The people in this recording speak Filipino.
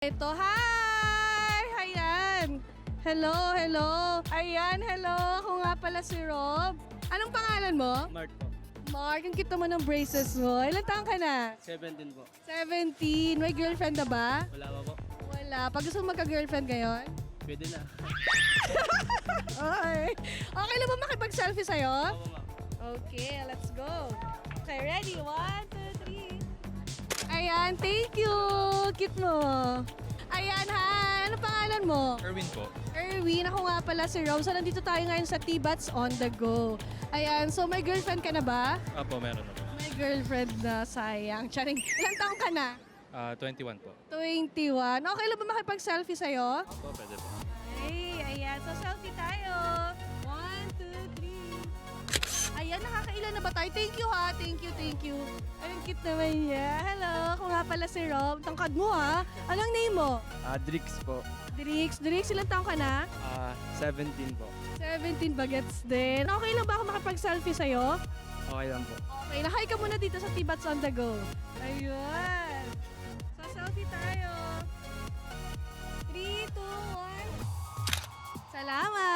Ito, hi! Ayan! Hello, hello! Ayan, hello! Ako nga pala si Rob. Anong pangalan mo? Mark po. Mark, ang kita mo ng braces mo. Ilan taong ka na? 17 po. 17. May girlfriend na ba? Wala pa po. Wala. Pag gusto mo magka-girlfriend ngayon? Pwede na. Okay. Okay lang ba makipag-selfie sa'yo? Oo nga. Okay, let's go. Okay, ready? 1, 2, 3. Ayan, thank you. Cute mo. Ayan, ha. Ano pangalan mo? Erwin po. Erwin, ako nga pala si Rose. So, nandito tayo ngayon sa T-Bats on the go. Ayan, so may girlfriend ka na ba? Apo, meron na po. May girlfriend na, sayang. Charing. Ilang taong ka na? 21 po. 21. Okay lang ba makipag-selfie sa'yo? Apo, pwede po. Ay, ayan. So, selfie tayo. 1, 2, 3. Ayan, nakakailan na ba tayo? Thank you, ha. Thank you, thank you. Ay, ang cute naman niya. Hello, ako nga pala si Rob. Tangkad mo, ha. Anong name mo? Drix po. Drix. Drix, ilang taong ka na? 17 po. 17 bagets din. Okay lang ba ako makapag-selfie sa'yo? Okay lang po. Okay, na-hi ka muna dito sa T-Bats on the go. Ayun. So, selfie tayo. 3, 2, 1. Salamat!